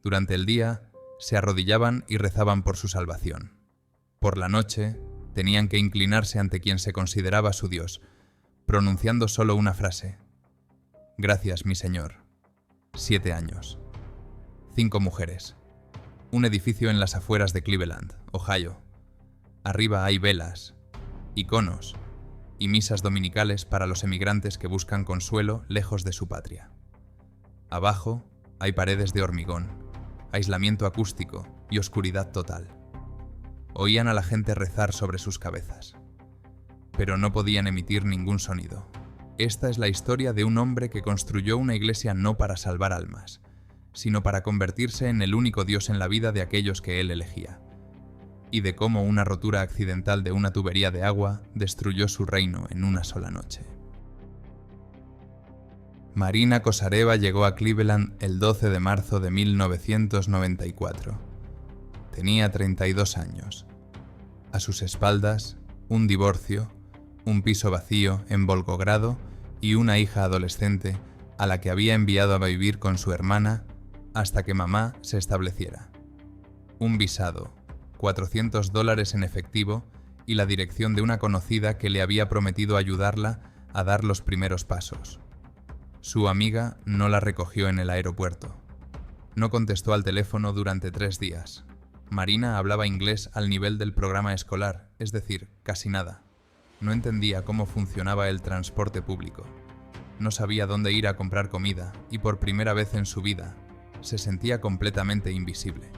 Durante el día, se arrodillaban y rezaban por su salvación. Por la noche, tenían que inclinarse ante quien se consideraba su Dios, pronunciando solo una frase: «Gracias, mi Señor». 7 años. 5 mujeres. Un edificio en las afueras de Cleveland, Ohio. Arriba hay velas, iconos y misas dominicales para los emigrantes que buscan consuelo lejos de su patria. Abajo hay paredes de hormigón, aislamiento acústico y oscuridad total. Oían a la gente rezar sobre sus cabezas, pero no podían emitir ningún sonido. Esta es la historia de un hombre que construyó una iglesia no para salvar almas, sino para convertirse en el único Dios en la vida de aquellos que él elegía, y de cómo una rotura accidental de una tubería de agua destruyó su reino en una sola noche. Marina Kosareva llegó a Cleveland el 12 de marzo de 1994. Tenía 32 años. A sus espaldas, un divorcio, un piso vacío en Volgogrado y una hija adolescente a la que había enviado a vivir con su hermana hasta que mamá se estableciera. Un visado, $400 en efectivo y la dirección de una conocida que le había prometido ayudarla a dar los primeros pasos. Su amiga no la recogió en el aeropuerto. No contestó al teléfono durante 3 días. Marina hablaba inglés al nivel del programa escolar, es decir, casi nada. No entendía cómo funcionaba el transporte público. No sabía dónde ir a comprar comida y por primera vez en su vida se sentía completamente invisible.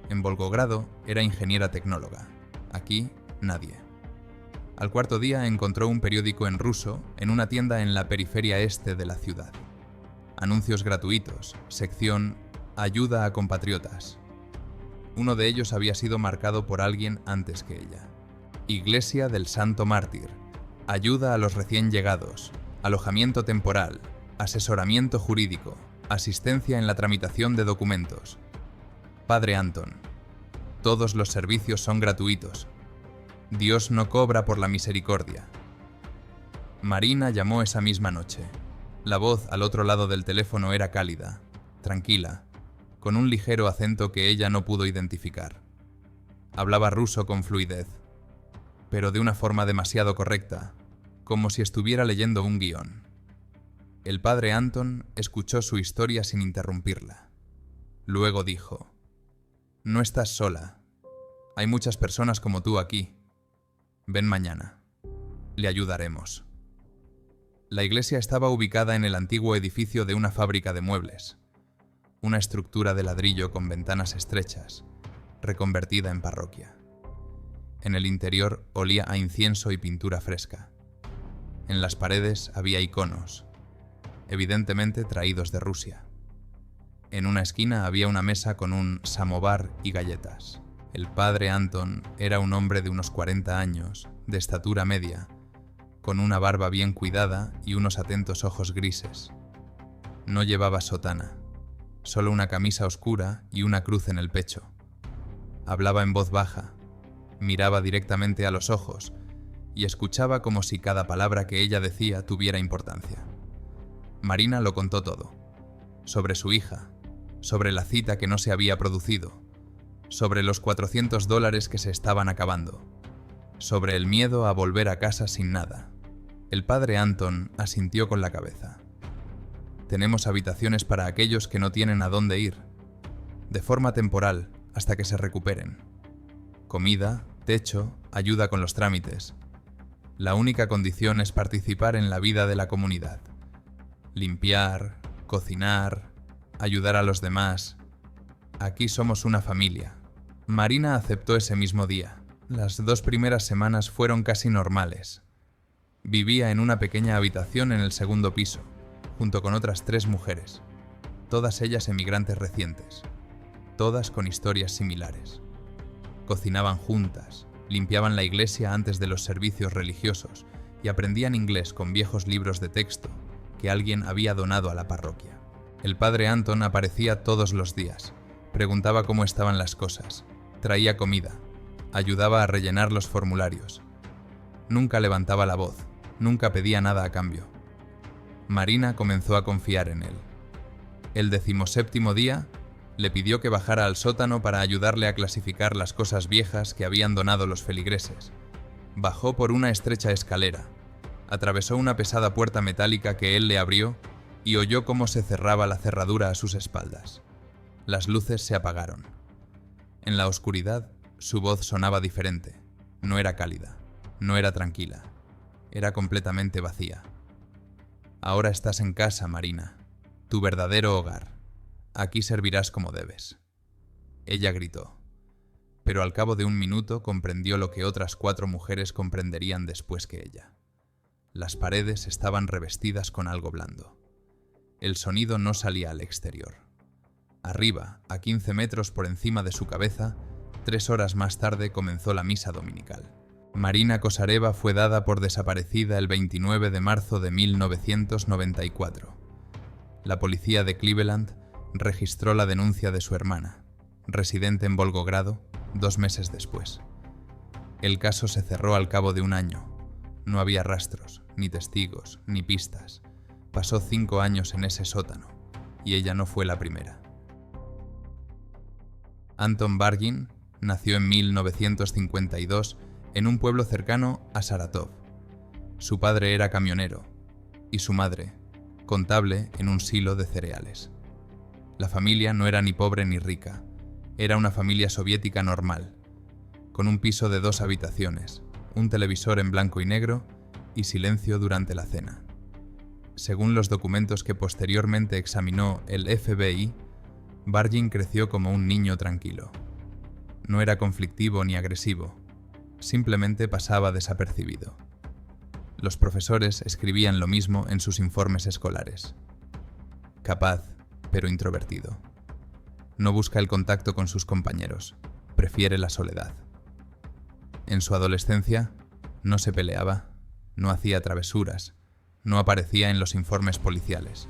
En Volgogrado era ingeniera tecnóloga. Aquí, nadie. Al cuarto día encontró un periódico en ruso en una tienda en la periferia este de la ciudad. Anuncios gratuitos, sección Ayuda a compatriotas. Uno de ellos había sido marcado por alguien antes que ella. Iglesia del Santo Mártir. Ayuda a los recién llegados. Alojamiento temporal. Asesoramiento jurídico. Asistencia en la tramitación de documentos. Padre Anton. Todos los servicios son gratuitos. Dios no cobra por la misericordia. Marina llamó esa misma noche. La voz al otro lado del teléfono era cálida, tranquila, con un ligero acento que ella no pudo identificar. Hablaba ruso con fluidez, pero de una forma demasiado correcta, como si estuviera leyendo un guión. El padre Anton escuchó su historia sin interrumpirla. Luego dijo: «No estás sola. Hay muchas personas como tú aquí. Ven mañana. Le ayudaremos». La iglesia estaba ubicada en el antiguo edificio de una fábrica de muebles, una estructura de ladrillo con ventanas estrechas, reconvertida en parroquia. En el interior olía a incienso y pintura fresca. En las paredes había iconos, evidentemente traídos de Rusia. En una esquina había una mesa con un samovar y galletas. El padre Anton era un hombre de unos 40 años, de estatura media, con una barba bien cuidada y unos atentos ojos grises. No llevaba sotana, solo una camisa oscura y una cruz en el pecho. Hablaba en voz baja, miraba directamente a los ojos y escuchaba como si cada palabra que ella decía tuviera importancia. Marina lo contó todo, sobre su hija, sobre la cita que no se había producido, sobre los $400 que se estaban acabando, sobre el miedo a volver a casa sin nada. El padre Anton asintió con la cabeza. «Tenemos habitaciones para aquellos que no tienen a dónde ir, de forma temporal, hasta que se recuperen. Comida, techo, ayuda con los trámites. La única condición es participar en la vida de la comunidad. Limpiar, cocinar, ayudar a los demás. Aquí somos una familia». Marina aceptó ese mismo día. Las 2 primeras semanas fueron casi normales. Vivía en una pequeña habitación en el segundo piso, junto con otras 3 mujeres, todas ellas emigrantes recientes, todas con historias similares. Cocinaban juntas, limpiaban la iglesia antes de los servicios religiosos y aprendían inglés con viejos libros de texto que alguien había donado a la parroquia. El padre Anton aparecía todos los días, preguntaba cómo estaban las cosas, traía comida, ayudaba a rellenar los formularios. Nunca levantaba la voz, nunca pedía nada a cambio. Marina comenzó a confiar en él. El 17º día, Le pidió que bajara al sótano para ayudarle a clasificar las cosas viejas que habían donado los feligreses. Bajó por una estrecha escalera, atravesó una pesada puerta metálica que él le abrió y oyó cómo se cerraba la cerradura a sus espaldas. Las luces se apagaron. En la oscuridad, su voz sonaba diferente. No era cálida, no era tranquila, era completamente vacía. Ahora estás en casa, Marina, tu verdadero hogar. Aquí servirás como debes. Ella gritó, pero al cabo de un minuto comprendió lo que otras 4 mujeres comprenderían después que ella. Las paredes estaban revestidas con algo blando. El sonido no salía al exterior. Arriba, a 15 metros por encima de su cabeza, 3 horas más tarde comenzó la misa dominical. Marina Kosareva fue dada por desaparecida el 29 de marzo de 1994. La policía de Cleveland registró la denuncia de su hermana, residente en Volgogrado, 2 meses después. El caso se cerró al cabo de un año. No había rastros, ni testigos, ni pistas. Pasó 5 años en ese sótano, y ella no fue la primera. Anton Vargin nació en 1952 en un pueblo cercano a Saratov. Su padre era camionero y su madre, contable en un silo de cereales. La familia no era ni pobre ni rica, era una familia soviética normal, con un piso de 2 habitaciones, un televisor en blanco y negro y silencio durante la cena. Según los documentos que posteriormente examinó el FBI, Vargin creció como un niño tranquilo. No era conflictivo ni agresivo, simplemente pasaba desapercibido. Los profesores escribían lo mismo en sus informes escolares. Capaz, pero introvertido. No busca el contacto con sus compañeros, prefiere la soledad. En su adolescencia, no se peleaba, no hacía travesuras, no aparecía en los informes policiales.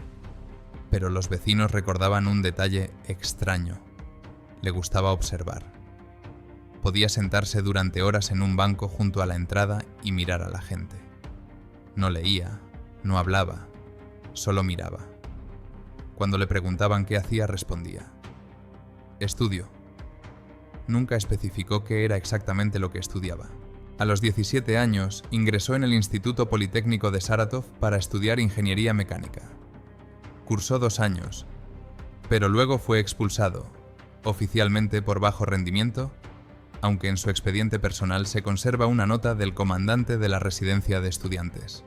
Pero los vecinos recordaban un detalle extraño. Le gustaba observar. Podía sentarse durante horas en un banco junto a la entrada y mirar a la gente. No leía, no hablaba, solo miraba. Cuando le preguntaban qué hacía, respondía: estudio. Nunca especificó qué era exactamente lo que estudiaba. A los 17 años, ingresó en el Instituto Politécnico de Saratov para estudiar ingeniería mecánica. Cursó 2 años, pero luego fue expulsado, oficialmente por bajo rendimiento, aunque en su expediente personal se conserva una nota del comandante de la residencia de estudiantes.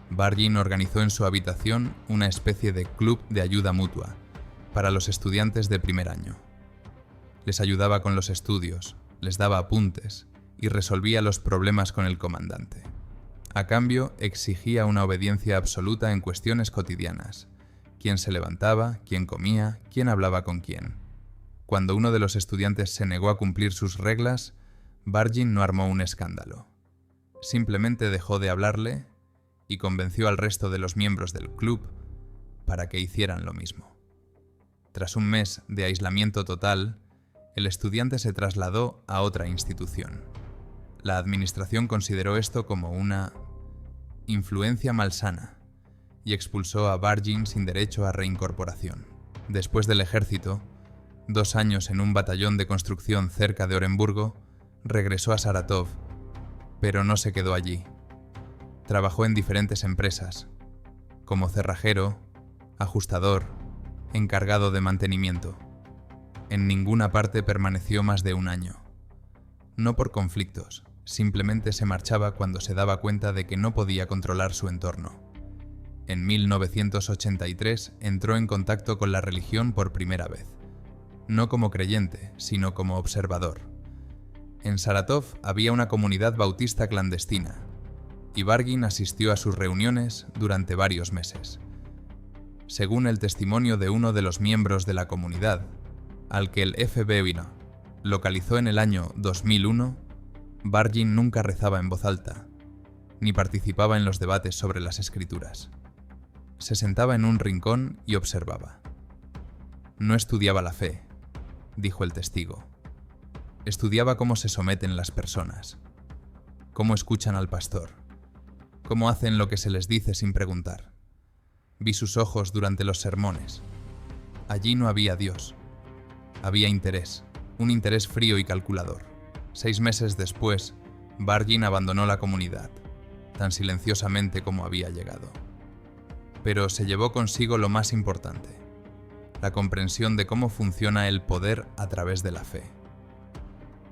Vargin organizó en su habitación una especie de club de ayuda mutua para los estudiantes de primer año. Les ayudaba con los estudios, les daba apuntes y resolvía los problemas con el comandante. A cambio, exigía una obediencia absoluta en cuestiones cotidianas: quién se levantaba, quién comía, quién hablaba con quién. Cuando uno de los estudiantes se negó a cumplir sus reglas, Vargin no armó un escándalo. Simplemente dejó de hablarle y convenció al resto de los miembros del club para que hicieran lo mismo. Tras un mes de aislamiento total, el estudiante se trasladó a otra institución. La administración consideró esto como una influencia malsana y expulsó a Vargin sin derecho a reincorporación. Después del ejército, 2 años en un batallón de construcción cerca de Oremburgo, regresó a Saratov, pero no se quedó allí. Trabajó en diferentes empresas, como cerrajero, ajustador, encargado de mantenimiento. En ninguna parte permaneció más de 1 año. No por conflictos, simplemente se marchaba cuando se daba cuenta de que no podía controlar su entorno. En 1983 entró en contacto con la religión por primera vez. No como creyente, sino como observador. En Saratov había una comunidad bautista clandestina, y Vargin asistió a sus reuniones durante varios meses. Según el testimonio de uno de los miembros de la comunidad, al que el FBI localizó en el año 2001, Vargin nunca rezaba en voz alta, ni participaba en los debates sobre las escrituras. Se sentaba en un rincón y observaba. No estudiaba la fe, dijo el testigo. Estudiaba cómo se someten las personas, cómo escuchan al pastor, cómo hacen lo que se les dice sin preguntar. Vi sus ojos durante los sermones. Allí no había Dios, Había interés, un interés frío y calculador. 6 meses después, Bargin abandonó la comunidad, tan silenciosamente como había llegado. Pero se llevó consigo lo más importante: la comprensión de cómo funciona el poder a través de la fe.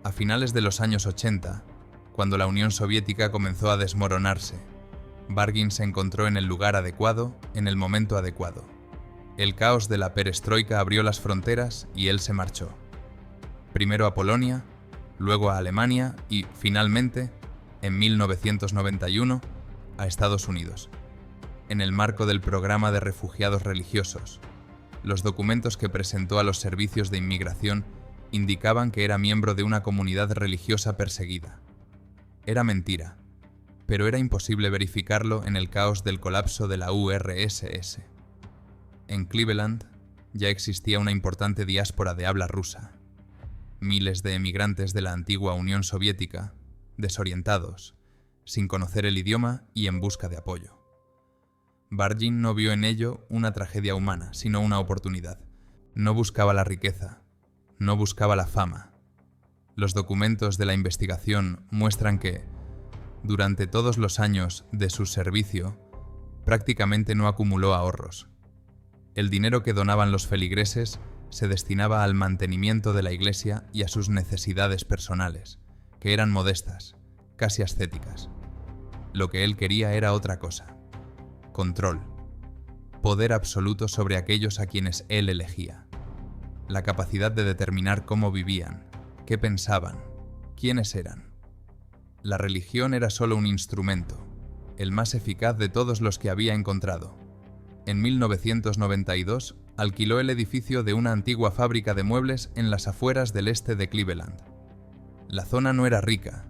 A finales de los años 80, cuando la Unión Soviética comenzó a desmoronarse, Bargin se encontró en el lugar adecuado, en el momento adecuado. El caos de la perestroika abrió las fronteras y él se marchó. Primero a Polonia, luego a Alemania y, finalmente, en 1991, a Estados Unidos. En el marco del programa de refugiados religiosos, los documentos que presentó a los servicios de inmigración indicaban que era miembro de una comunidad religiosa perseguida. Era mentira, pero era imposible verificarlo en el caos del colapso de la URSS. En Cleveland ya existía una importante diáspora de habla rusa. Miles de emigrantes de la antigua Unión Soviética, desorientados, sin conocer el idioma y en busca de apoyo. Bargin no vio en ello una tragedia humana, sino una oportunidad. No buscaba la riqueza, no buscaba la fama. Los documentos de la investigación muestran que, durante todos los años de su servicio, prácticamente no acumuló ahorros. El dinero que donaban los feligreses se destinaba al mantenimiento de la iglesia y a sus necesidades personales, que eran modestas, casi ascéticas. Lo que él quería era otra cosa: control, poder absoluto sobre aquellos a quienes él elegía, la capacidad de determinar cómo vivían, qué pensaban, quiénes eran. La religión era solo un instrumento, el más eficaz de todos los que había encontrado. En 1992 alquiló el edificio de una antigua fábrica de muebles en las afueras del este de Cleveland. La zona no era rica,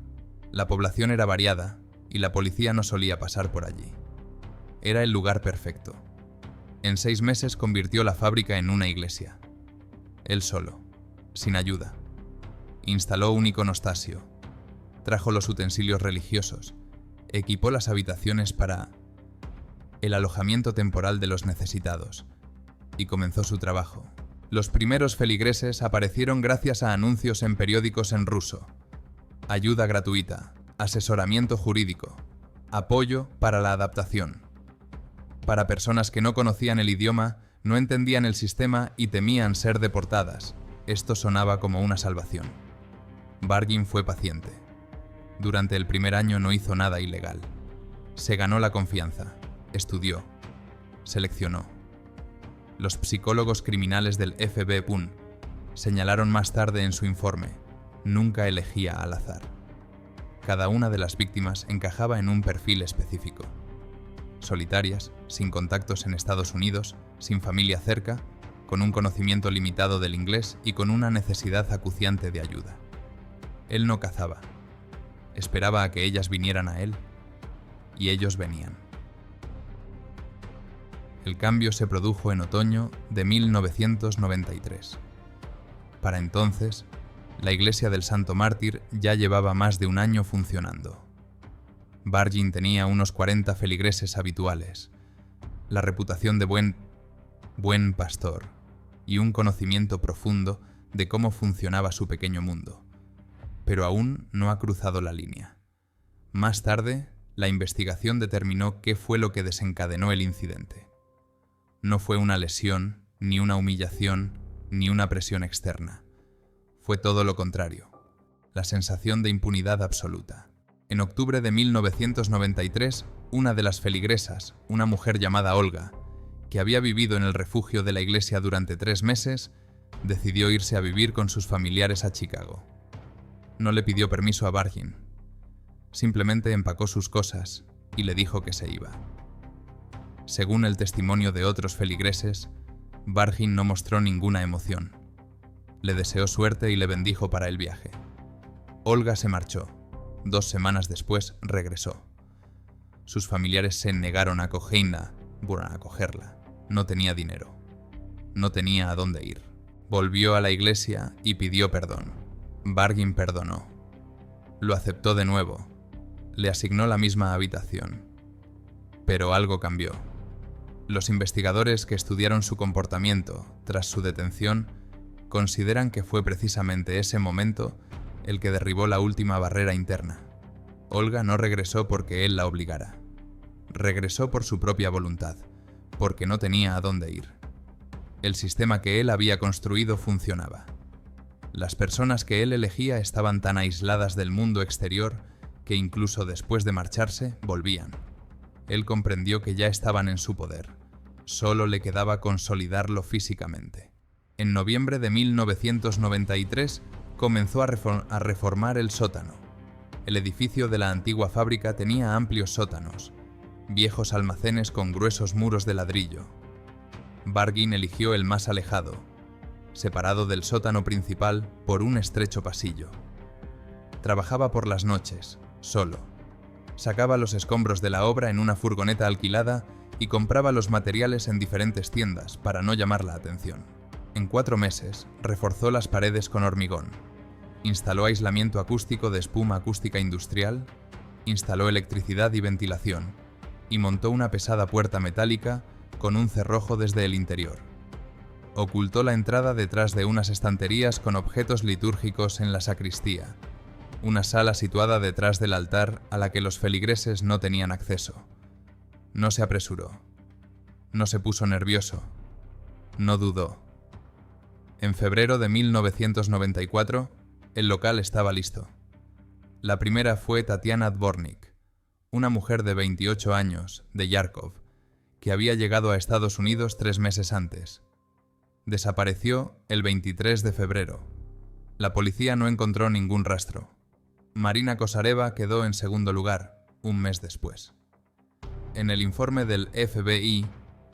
la población era variada y la policía no solía pasar por allí. Era el lugar perfecto. En 6 meses convirtió la fábrica en una iglesia. Él solo, sin ayuda. Instaló un iconostasio, trajo los utensilios religiosos, equipó las habitaciones para el alojamiento temporal de los necesitados y comenzó su trabajo. Los primeros feligreses aparecieron gracias a anuncios en periódicos en ruso: ayuda gratuita, asesoramiento jurídico, apoyo para la adaptación. Para personas que no conocían el idioma, no entendían el sistema y temían ser deportadas, esto sonaba como una salvación. Bargin fue paciente. Durante el primer año no hizo nada ilegal. Se ganó la confianza, estudió, seleccionó. Los psicólogos criminales del FB señalaron más tarde en su informe: nunca elegía al azar. Cada una de las víctimas encajaba en un perfil específico. Solitarias, sin contactos en Estados Unidos, sin familia cerca, con un conocimiento limitado del inglés y con una necesidad acuciante de ayuda. Él no cazaba. Esperaba a que ellas vinieran a él, y ellos venían. El cambio se produjo en otoño de 1993. Para entonces, la iglesia del Santo Mártir ya llevaba más de un año funcionando. Bargin tenía unos 40 feligreses habituales, la reputación de buen pastor y un conocimiento profundo de cómo funcionaba su pequeño mundo. Pero aún no ha cruzado la línea. Más tarde, la investigación determinó qué fue lo que desencadenó el incidente. No fue una lesión, ni una humillación, ni una presión externa. Fue todo lo contrario: la sensación de impunidad absoluta. En octubre de 1993, una de las feligresas, una mujer llamada Olga, que había vivido en el refugio de la iglesia durante 3 meses, decidió irse a vivir con sus familiares a Chicago. No le pidió permiso a Bargin. Simplemente empacó sus cosas y le dijo que se iba. Según el testimonio de otros feligreses, Bargin no mostró ninguna emoción. Le deseó suerte y le bendijo para el viaje. Olga se marchó. 2 semanas después regresó. Sus familiares se negaron a acogerla. No tenía dinero. No tenía a dónde ir. Volvió a la iglesia y pidió perdón. Bargin perdonó. Lo aceptó de nuevo. Le asignó la misma habitación. Pero algo cambió. Los investigadores que estudiaron su comportamiento tras su detención consideran que fue precisamente ese momento el que derribó la última barrera interna. Olga no regresó porque él la obligara. Regresó por su propia voluntad, porque no tenía a dónde ir. El sistema que él había construido funcionaba. Las personas que él elegía estaban tan aisladas del mundo exterior que incluso después de marcharse, volvían. Él comprendió que ya estaban en su poder. Solo le quedaba consolidarlo físicamente. En noviembre de 1993 comenzó a reformar el sótano. El edificio de la antigua fábrica tenía amplios sótanos, viejos almacenes con gruesos muros de ladrillo. Bargain eligió el más alejado, separado del sótano principal por un estrecho pasillo. Trabajaba por las noches, solo. Sacaba los escombros de la obra en una furgoneta alquilada y compraba los materiales en diferentes tiendas para no llamar la atención. En 4 meses, reforzó las paredes con hormigón, instaló aislamiento acústico de espuma acústica industrial, instaló electricidad y ventilación, y montó una pesada puerta metálica con un cerrojo desde el interior. Ocultó la entrada detrás de unas estanterías con objetos litúrgicos en la sacristía, una sala situada detrás del altar a la que los feligreses no tenían acceso. No se apresuró, no se puso nervioso, no dudó. En febrero de 1994, el local estaba listo. La primera fue Tatiana Dvornik, una mujer de 28 años, de Yarkov, que había llegado a Estados Unidos 3 meses antes. Desapareció el 23 de febrero. La policía no encontró ningún rastro. Marina Kosareva quedó en segundo lugar, un mes después. En el informe del FBI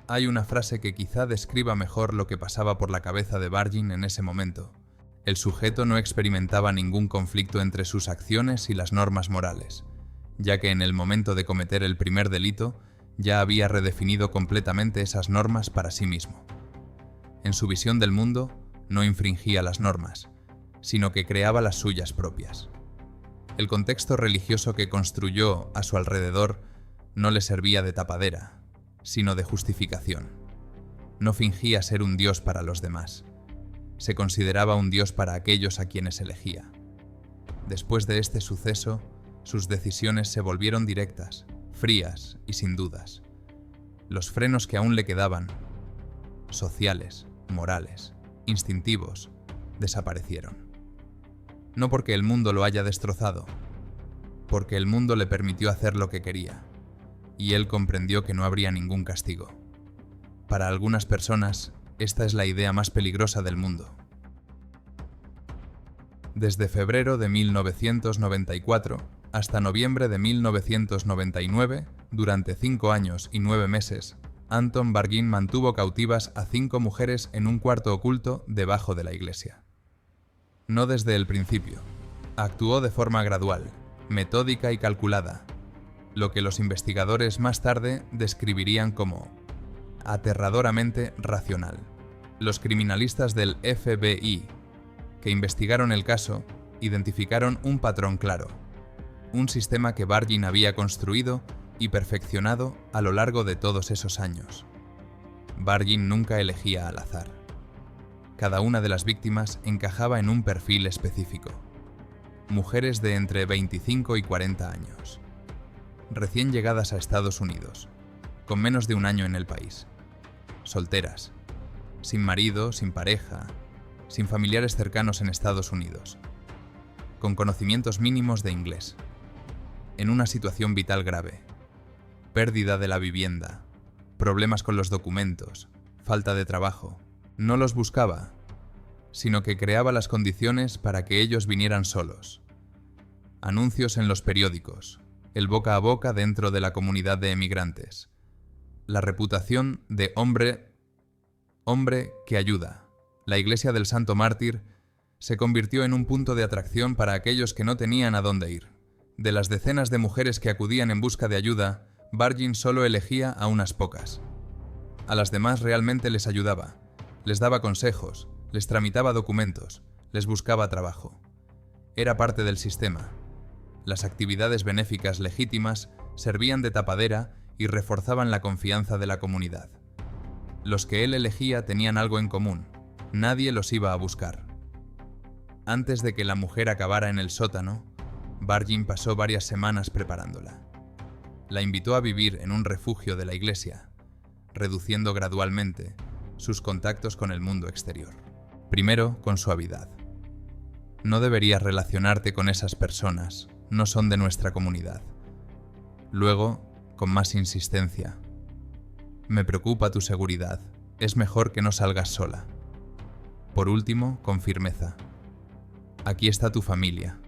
hay una frase que quizá describa mejor lo que pasaba por la cabeza de Bargain en ese momento. El sujeto no experimentaba ningún conflicto entre sus acciones y las normas morales, ya que en el momento de cometer el primer delito ya había redefinido completamente esas normas para sí mismo. En su visión del mundo, no infringía las normas, sino que creaba las suyas propias. El contexto religioso que construyó a su alrededor no le servía de tapadera, sino de justificación. No fingía ser un dios para los demás. Se consideraba un dios para aquellos a quienes elegía. Después de este suceso, sus decisiones se volvieron directas, frías y sin dudas. Los frenos que aún le quedaban, sociales, morales, instintivos, desaparecieron. No porque el mundo lo haya destrozado, porque el mundo le permitió hacer lo que quería, y él comprendió que no habría ningún castigo. Para algunas personas, esta es la idea más peligrosa del mundo. Desde febrero de 1994 hasta noviembre de 1999, durante 5 años y 9 meses, Anton Bargain mantuvo cautivas a 5 mujeres en un cuarto oculto debajo de la iglesia. No desde el principio. Actuó de forma gradual, metódica y calculada, lo que los investigadores más tarde describirían como aterradoramente racional. Los criminalistas del FBI, que investigaron el caso, identificaron un patrón claro, un sistema que Bargain había construido y perfeccionado a lo largo de todos esos años. Bargain nunca elegía al azar. Cada una de las víctimas encajaba en un perfil específico. Mujeres de entre 25 y 40 años, recién llegadas a Estados Unidos, con menos de un año en el país, solteras, sin marido, sin pareja, sin familiares cercanos en Estados Unidos, con conocimientos mínimos de inglés, en una situación vital grave, pérdida de la vivienda, problemas con los documentos, falta de trabajo. No los buscaba, sino que creaba las condiciones para que ellos vinieran solos. Anuncios en los periódicos, el boca a boca dentro de la comunidad de emigrantes, la reputación de hombre que ayuda. La iglesia del Santo Mártir se convirtió en un punto de atracción para aquellos que no tenían a dónde ir. De las decenas de mujeres que acudían en busca de ayuda, Bargain solo elegía a unas pocas. A las demás realmente les ayudaba, les daba consejos, les tramitaba documentos, les buscaba trabajo. Era parte del sistema. Las actividades benéficas legítimas servían de tapadera y reforzaban la confianza de la comunidad. Los que él elegía tenían algo en común: Nadie los iba a buscar. Antes de que la mujer acabara en el sótano, Vargin pasó varias semanas preparándola. La invitó a vivir en un refugio de la iglesia, reduciendo gradualmente sus contactos con el mundo exterior. Primero, con suavidad. No deberías relacionarte con esas personas, no son de nuestra comunidad. Luego, con más insistencia. Me preocupa tu seguridad, es mejor que no salgas sola. Por último, con firmeza. Aquí está tu familia.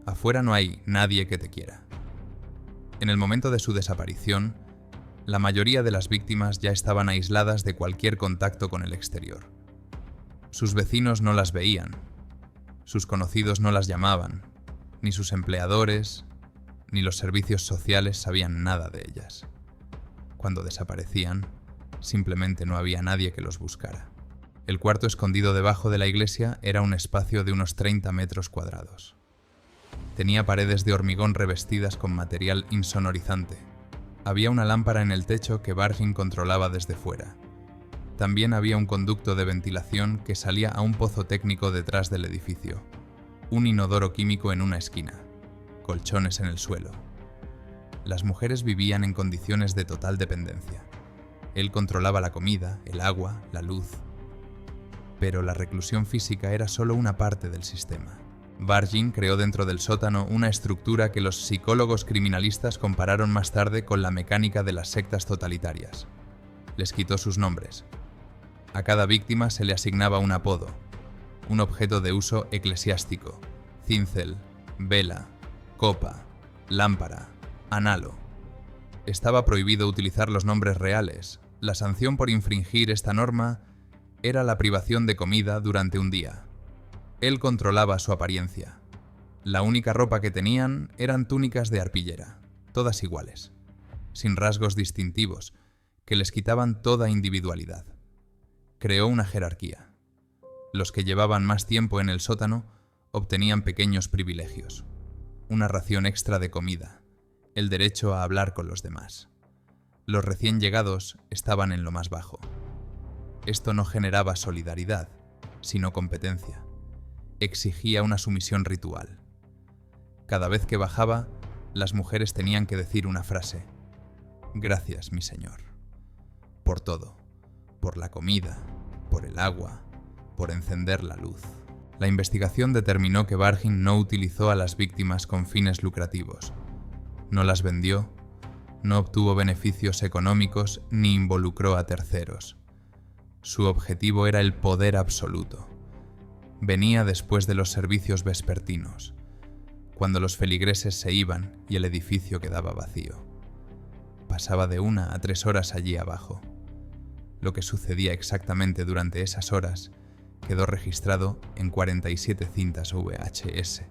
Afuera no hay nadie que te quiera. En el momento de su desaparición, la mayoría de las víctimas ya estaban aisladas de cualquier contacto con el exterior. Sus vecinos no las veían, sus conocidos no las llamaban, ni sus empleadores, ni los servicios sociales sabían nada de ellas. Cuando desaparecían, simplemente no había nadie que los buscara. El cuarto escondido debajo de la iglesia era un espacio de unos 30 metros cuadrados. Tenía paredes de hormigón revestidas con material insonorizante. Había una lámpara en el techo que Vargin controlaba desde fuera. También había un conducto de ventilación que salía a un pozo técnico detrás del edificio, un inodoro químico en una esquina, colchones en el suelo. Las mujeres vivían en condiciones de total dependencia. Él controlaba la comida, el agua, la luz. Pero la reclusión física era solo una parte del sistema. Vargin creó dentro del sótano una estructura que los psicólogos criminalistas compararon más tarde con la mecánica de las sectas totalitarias. Les quitó sus nombres. A cada víctima se le asignaba un apodo, un objeto de uso eclesiástico, cincel, vela, copa, lámpara, analo. Estaba prohibido utilizar los nombres reales. La sanción por infringir esta norma era la privación de comida durante un día. Él controlaba su apariencia. La única ropa que tenían eran túnicas de arpillera, todas iguales, sin rasgos distintivos, que les quitaban toda individualidad. Creó una jerarquía. Los que llevaban más tiempo en el sótano obtenían pequeños privilegios, una ración extra de comida, el derecho a hablar con los demás. Los recién llegados estaban en lo más bajo. Esto no generaba solidaridad, sino competencia. Exigía una sumisión ritual. Cada vez que bajaba, las mujeres tenían que decir una frase. Gracias, mi señor. Por todo. Por la comida, por el agua, por encender la luz. La investigación determinó que Vargin no utilizó a las víctimas con fines lucrativos. No las vendió, no obtuvo beneficios económicos ni involucró a terceros. Su objetivo era el poder absoluto. Venía después de los servicios vespertinos, cuando los feligreses se iban y el edificio quedaba vacío. Pasaba de 1 a 3 horas allí abajo. Lo que sucedía exactamente durante esas horas quedó registrado en 47 cintas VHS,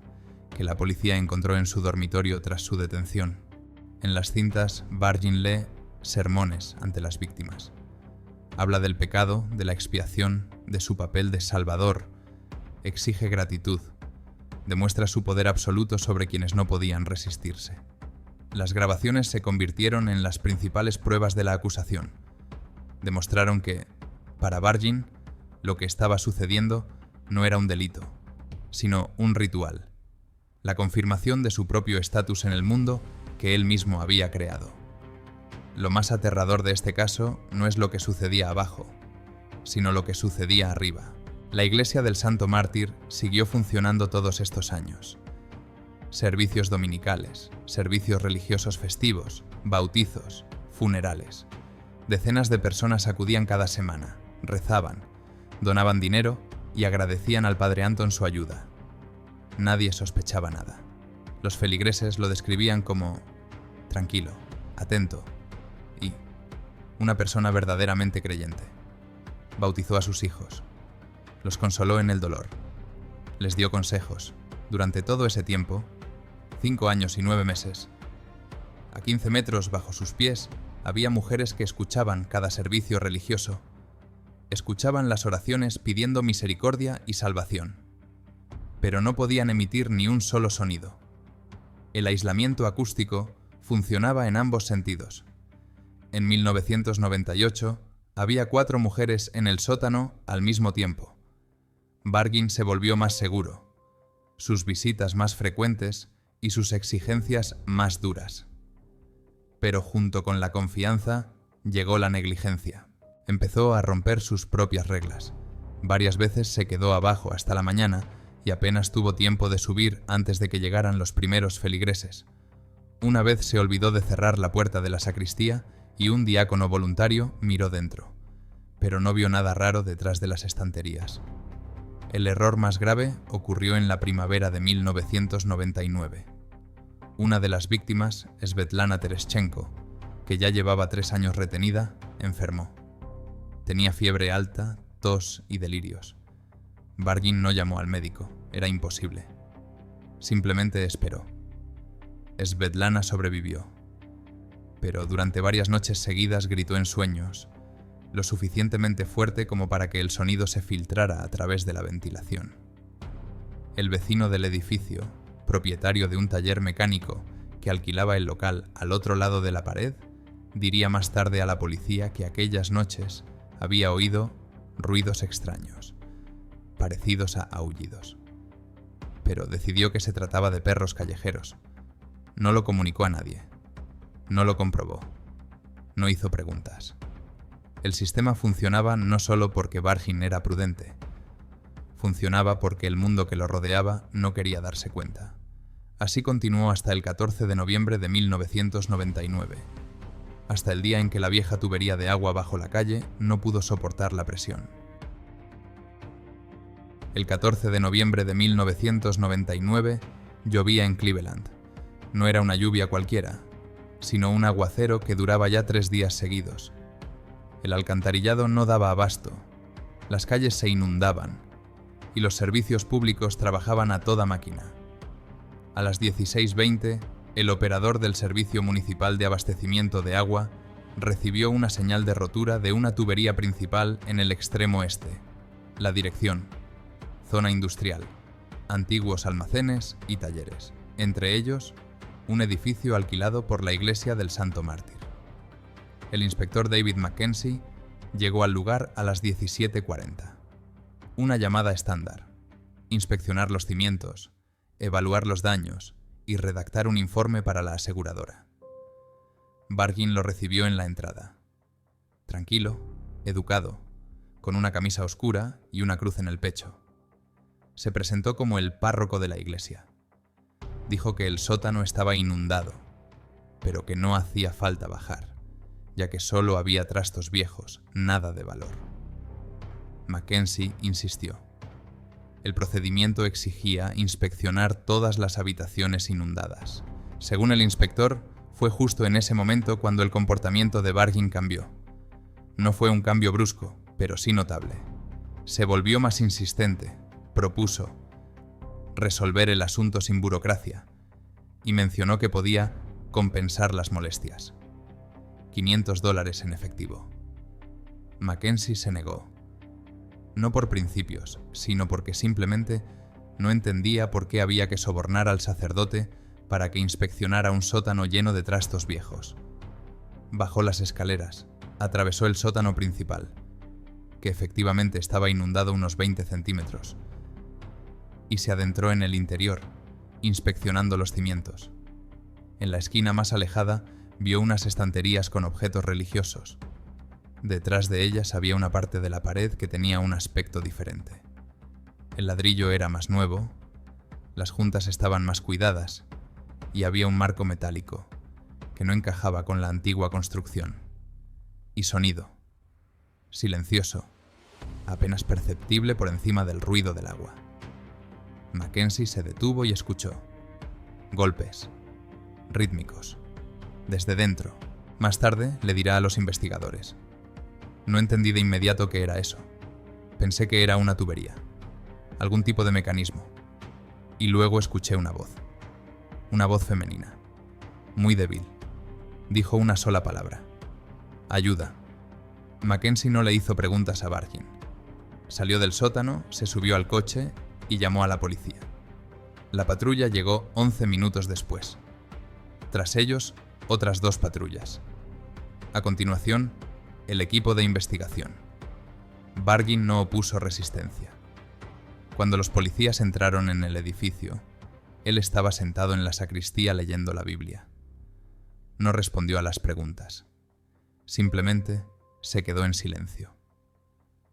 que la policía encontró en su dormitorio tras su detención. En las cintas, Vargin lee sermones ante las víctimas. Habla del pecado, de la expiación, de su papel de salvador. Exige gratitud. Demuestra su poder absoluto sobre quienes no podían resistirse. Las grabaciones se convirtieron en las principales pruebas de la acusación. Demostraron que, para Vargin, lo que estaba sucediendo no era un delito, sino un ritual. La confirmación de su propio estatus en el mundo que él mismo había creado. Lo más aterrador de este caso no es lo que sucedía abajo, sino lo que sucedía arriba. La iglesia del Santo Mártir siguió funcionando todos estos años. Servicios dominicales, servicios religiosos festivos, bautizos, funerales. Decenas de personas acudían cada semana, rezaban, donaban dinero y agradecían al padre Anton su ayuda. Nadie sospechaba nada. Los feligreses lo describían como tranquilo, atento y una persona verdaderamente creyente. Bautizó a sus hijos. Los consoló en el dolor. Les dio consejos. Durante todo ese tiempo, 5 años y 9 meses, a 15 metros bajo sus pies, había mujeres que escuchaban cada servicio religioso. Escuchaban las oraciones pidiendo misericordia y salvación. Pero no podían emitir ni un solo sonido. El aislamiento acústico funcionaba en ambos sentidos. En 1998, Había 4 mujeres en el sótano al mismo tiempo. Bargain se volvió más seguro, sus visitas más frecuentes y sus exigencias más duras. Pero junto con la confianza llegó la negligencia. Empezó a romper sus propias reglas. Varias veces se quedó abajo hasta la mañana y apenas tuvo tiempo de subir antes de que llegaran los primeros feligreses. Una vez se olvidó de cerrar la puerta de la sacristía y un diácono voluntario miró dentro, pero no vio nada raro detrás de las estanterías. El error más grave ocurrió en la primavera de 1999. Una de las víctimas, Svetlana Tereschenko, que ya llevaba 3 años retenida, enfermó. Tenía fiebre alta, tos y delirios. Bargain no llamó al médico, era imposible. Simplemente esperó. Svetlana sobrevivió, pero durante varias noches seguidas gritó en sueños, lo suficientemente fuerte como para que el sonido se filtrara a través de la ventilación. El vecino del edificio, propietario de un taller mecánico que alquilaba el local al otro lado de la pared, diría más tarde a la policía que aquellas noches había oído ruidos extraños, parecidos a aullidos. Pero decidió que se trataba de perros callejeros. No lo comunicó a nadie. No lo comprobó. No hizo preguntas. El sistema funcionaba no solo porque Bargain era prudente. Funcionaba porque el mundo que lo rodeaba no quería darse cuenta. Así continuó hasta el 14 de noviembre de 1999. Hasta el día en que la vieja tubería de agua bajo la calle no pudo soportar la presión. El 14 de noviembre de 1999 llovía en Cleveland. No era una lluvia cualquiera, sino un aguacero que duraba ya 3 días seguidos. El alcantarillado no daba abasto, las calles se inundaban y los servicios públicos trabajaban a toda máquina. A las 16:20, el operador del Servicio Municipal de Abastecimiento de Agua recibió una señal de rotura de una tubería principal en el extremo este. La dirección: zona industrial, antiguos almacenes y talleres, entre ellos un edificio alquilado por la Iglesia del Santo Mártir. El inspector David Mackenzie llegó al lugar a las 17:40. Una llamada estándar: inspeccionar los cimientos, evaluar los daños y redactar un informe para la aseguradora. Bargain lo recibió en la entrada. Tranquilo, educado, con una camisa oscura y una cruz en el pecho. Se presentó como el párroco de la iglesia. Dijo que el sótano estaba inundado, pero que no hacía falta bajar, ya que solo había trastos viejos, nada de valor. Mackenzie insistió. El procedimiento exigía inspeccionar todas las habitaciones inundadas. Según el inspector, fue justo en ese momento cuando el comportamiento de Bargain cambió. No fue un cambio brusco, pero sí notable. Se volvió más insistente, propuso resolver el asunto sin burocracia y mencionó que podía compensar las molestias. $500 en efectivo. Mackenzie se negó. No por principios, sino porque simplemente no entendía por qué había que sobornar al sacerdote para que inspeccionara un sótano lleno de trastos viejos. Bajó las escaleras, atravesó el sótano principal, que efectivamente estaba inundado unos 20 centímetros, y se adentró en el interior, inspeccionando los cimientos. En la esquina más alejada vio unas estanterías con objetos religiosos. Detrás de ellas había una parte de la pared que tenía un aspecto diferente. El ladrillo era más nuevo, las juntas estaban más cuidadas y había un marco metálico que no encajaba con la antigua construcción. Y sonido, silencioso, apenas perceptible por encima del ruido del agua. Mackenzie se detuvo y escuchó. Golpes, rítmicos, desde dentro. Más tarde le dirá a los investigadores. No entendí de inmediato qué era eso. Pensé que era una tubería, algún tipo de mecanismo. Y luego escuché una voz femenina, muy débil. Dijo una sola palabra: ayuda. Mackenzie no le hizo preguntas a Bargain. Salió del sótano, se subió al coche y llamó a la policía. La patrulla llegó 11 minutos después. Tras ellos, otras 2 patrullas. A continuación, El equipo de investigación. Bargin no opuso resistencia. Cuando los policías entraron en el edificio, él estaba sentado en la sacristía leyendo la Biblia. No respondió a las preguntas. Simplemente se quedó en silencio.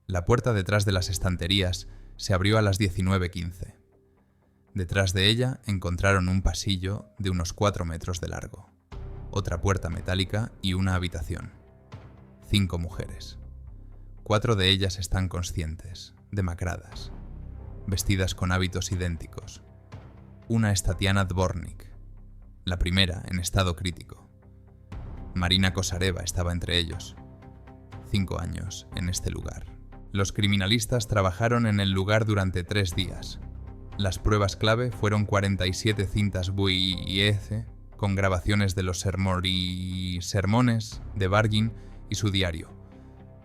La puerta detrás de las estanterías se abrió a las 19:15. Detrás de ella encontraron un pasillo de unos 4 metros de largo, otra puerta metálica y una habitación. 5 mujeres. 4 de ellas están conscientes, demacradas, vestidas con hábitos idénticos. Una es Tatiana Dvornik, la primera en estado crítico. Marina Kosareva estaba entre ellos. 5 años en este lugar. Los criminalistas trabajaron en el lugar durante 3 días. Las pruebas clave fueron 47 cintas VHS con grabaciones de los sermones de Bargin y su diario,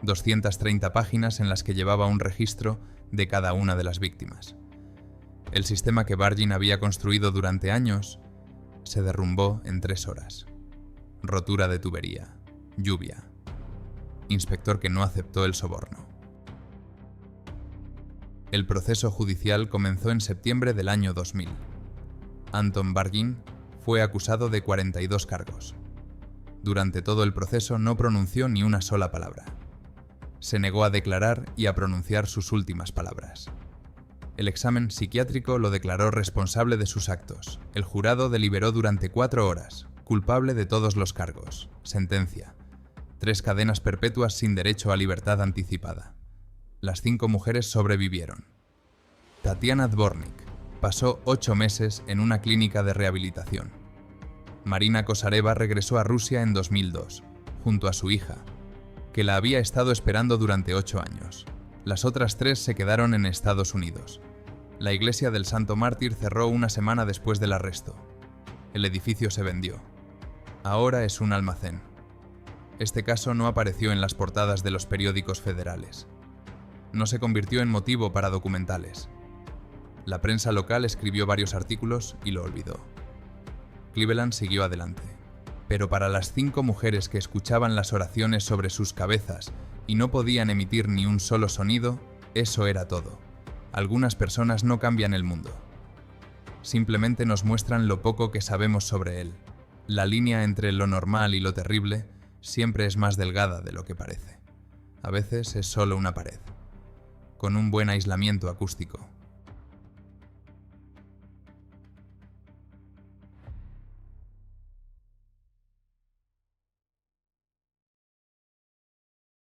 230 páginas en las que llevaba un registro de cada una de las víctimas. El sistema que Bargin había construido durante años se derrumbó en 3 horas. Rotura de tubería, lluvia, inspector que no aceptó el soborno. El proceso judicial comenzó en septiembre del año 2000. Anton Bargin fue acusado de 42 cargos. Durante todo el proceso no pronunció ni una sola palabra. Se negó a declarar y a pronunciar sus últimas palabras. El examen psiquiátrico lo declaró responsable de sus actos. El jurado deliberó durante 4 horas, culpable de todos los cargos. Sentencia: 3 cadenas perpetuas sin derecho a libertad anticipada. Las 5 mujeres sobrevivieron. Tatiana Dvornik pasó 8 meses en una clínica de rehabilitación. Marina Kosareva regresó a Rusia en 2002, junto a su hija, que la había estado esperando durante 8 años. Las otras 3 se quedaron en Estados Unidos. La iglesia del Santo Mártir cerró una semana después del arresto. El edificio se vendió. Ahora es un almacén. Este caso no apareció en las portadas de los periódicos federales. No se convirtió en motivo para documentales. La prensa local escribió varios artículos y lo olvidó. Cleveland siguió adelante. Pero para las 5 mujeres que escuchaban las oraciones sobre sus cabezas y no podían emitir ni un solo sonido, eso era todo. Algunas personas no cambian el mundo. Simplemente nos muestran lo poco que sabemos sobre él. La línea entre lo normal y lo terrible siempre es más delgada de lo que parece. A veces es solo una pared, con un buen aislamiento acústico.